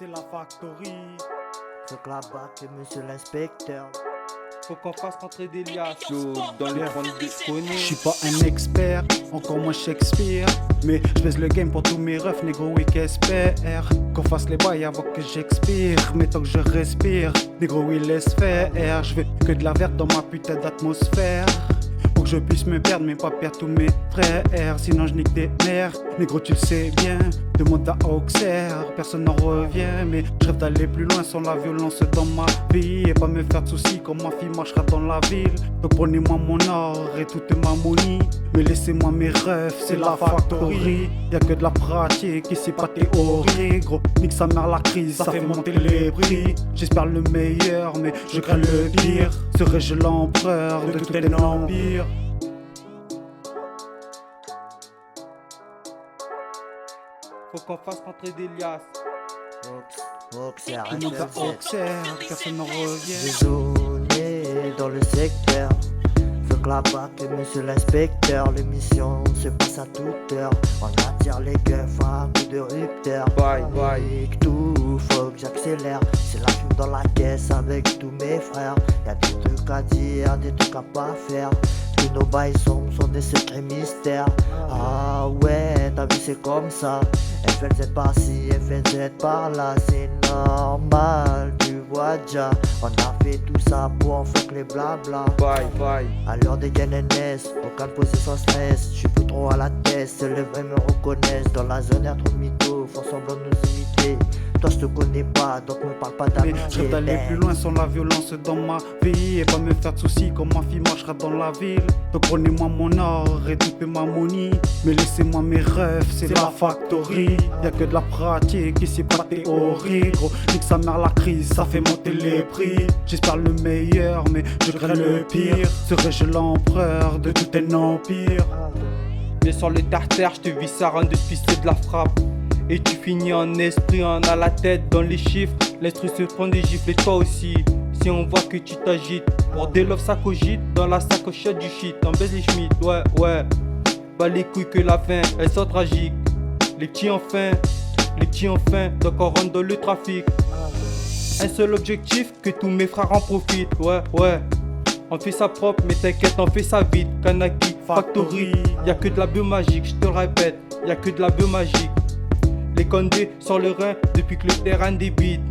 c'est la factory. Faut que la bac et monsieur l'inspecteur. Faut qu'on fasse rentrer des liasses dans les 32 Je suis pas un expert, encore moins Shakespeare. Mais je baise le game pour tous mes refs, négro, oui qu'espère qu'on fasse les bails avant que j'expire. Mais tant que je respire, négro, oui laisse faire. Je veux que de la verte dans ma putain d'atmosphère. Pour que je puisse me perdre, mais pas perdre tous mes frères. Sinon je nique tes nerfs, négro tu le sais bien. Demande à Auxerre, personne n'en revient. Mais je rêve d'aller plus loin sans la violence dans ma vie. Et pas me faire de soucis comme ma fille marchera dans la ville. Donc prenez-moi mon or et toute ma monie. Mais laissez-moi mes rêves, c'est la factory. Y'a que de la pratique, ici pas théorie. Gros, nique sa mère la crise, ça fait monter les prix. J'espère le meilleur, mais je crains le pire. Serai-je l'empereur de tout un empire? Faut qu'on fasse rentrer des liasses. Auxerre, Tout le monde à Auxerre, personne n'en revient. Désolé dans le secteur. Faut que la bac et monsieur l'inspecteur. L'émission se passe à toute heure. On attire les keufs à un coup de rupteur. Bye, bye. Avec tout, faut que j'accélère. C'est la fume dans la caisse avec tous mes frères. Y'a des trucs à dire, des trucs à pas faire. Tous nos bails sont des secrets mystères. Ah ouais, t'as vu c'est comme ça. FLZ par-ci, FLZ par-là, c'est normal, tu vois déjà. On a fait tout ça pour en faire que les blabla. Bye, bye. À l'heure des GNNS, aucun poser sans stress. J'suis plus trop à la tête, seuls les vrais me reconnaissent. Dans la zone y'a trop de mythos, font semblant de nous imiter. Toi je te connais pas, donc me parle pas Mais d'amitié. je rêve d'aller plus loin sans la violence dans ma vie. Et pas me faire de soucis comme ma fille marchera dans la ville. Donc prenez-moi mon or et toute ma monie. Mais laissez-moi mes rêves, c'est la factory. Y'a que de la pratique, ici pas théorie. Gros, nique sa mère la crise, ça fait monter les prix. J'espère le meilleur, mais je crains le pire. Serai-je l'empereur de tout un empire? Mais sur le tartare, je te vis ça rend de pisser de la frappe. Et tu finis en esprit, en a la tête dans les chiffres. L'instru se prend des gifles et toi aussi. Si on voit que tu t'agites, pour des love ça cogite. Dans la sacoche y'a du shit, t'en baise les schmitts, ouais, ouais. Pas les couilles que la fin, elles sont tragiques. Les petits enfin, donc on rentre dans le trafic. Un seul objectif, que tous mes frères en profitent, ouais, ouais. On fait ça propre, mais t'inquiète, on fait ça vite. Kanaki, Factory, y'a que de la biomagique, je te le répète, y'a que de la biomagique. Les condés sur le rein depuis que le terrain débite.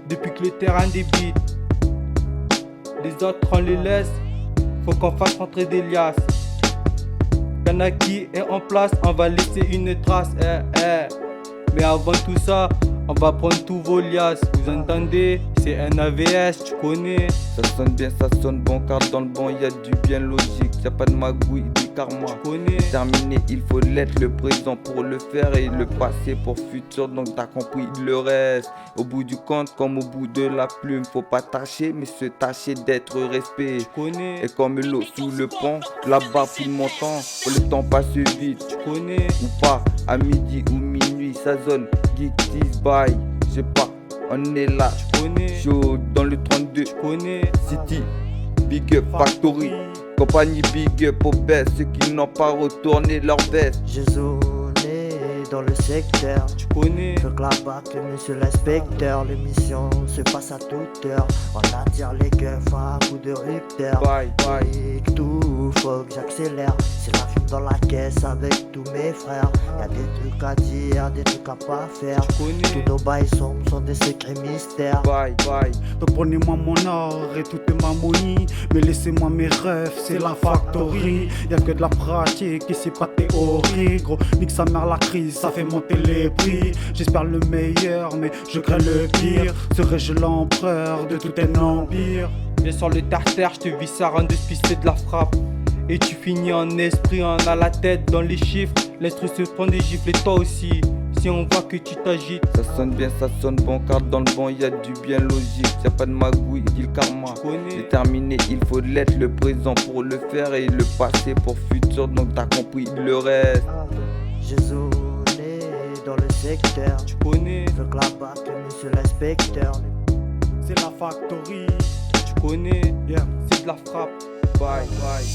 Depuis que le terrain débite. Les autres on les laisse. Faut qu'on fasse rentrer des liasses. Kanaki est en place, on va laisser une trace. Mais avant tout ça, on va prendre tous vos liasses. Vous entendez? C'est un AVS, tu connais. Ça sonne bien, ça sonne bon, car dans le bon y a du bien logique. Y'a pas de magouille, du karma. Tu connais. Terminé, il faut l'être, le présent pour le faire et le passé pour futur. Donc t'as compris le reste. Au bout du compte, comme au bout de la plume, faut pas tâcher, mais se tâcher d'être respect. Tu connais. Et comme l'eau sous le pont, là-bas tout le montant, le temps passe vite. Tu connais. Ou pas, à midi ou minuit, ça zone, geek this by, je sais pas, on est là, Tu connais. chaud dans le 32, Tu connais. City, Big Up Factory, compagnie Big Up au best, ceux qui n'ont pas retourné leur veste. J'ai zoné dans le secteur. Tu connais. Faut que la bac et monsieur l'inspecteur. L'émission se passe à toute heure. On attire les keufs à un coup de rupteur. Bye, bye. Avec tout, faut que j'accélère. C'est la fume dans la caisse avec tous mes frères. Y'a des trucs à dire, des trucs à pas faire. Tu connais. Tous nos bails sont des secrets mystères. Bye, bye. Donc prenez-moi mon or et toute ma monie. Mais laissez-moi mes rêves, c'est la factory. Y'a que de la pratique, ici pas théorie. Gros, nique sa mère la crise, ça fait monter les prix. J'espère le meilleur, mais je crains le pire. Serai-je l'empereur de tout un empire? Viens sur le tartare, je te vis ça rend de pisser de la frappe. Et tu finis en esprit, on a la tête dans les chiffres. L'instru se prend des gifles et toi aussi. Si on voit que tu t'agites. Ça sonne bien, ça sonne bon, car dans le bon y a du bien logique. Y'a pas de magouille, dit le karma. Tu connais. Déterminé, il faut l'être, le présent pour le faire et le passé pour futur. Donc t'as compris le reste. J'ai zoné dans le secteur. Tu connais. Faut que la bac et monsieur l'inspecteur. C'est la factory. Tu connais. Yeah. C'est de la frappe. Bye, bye.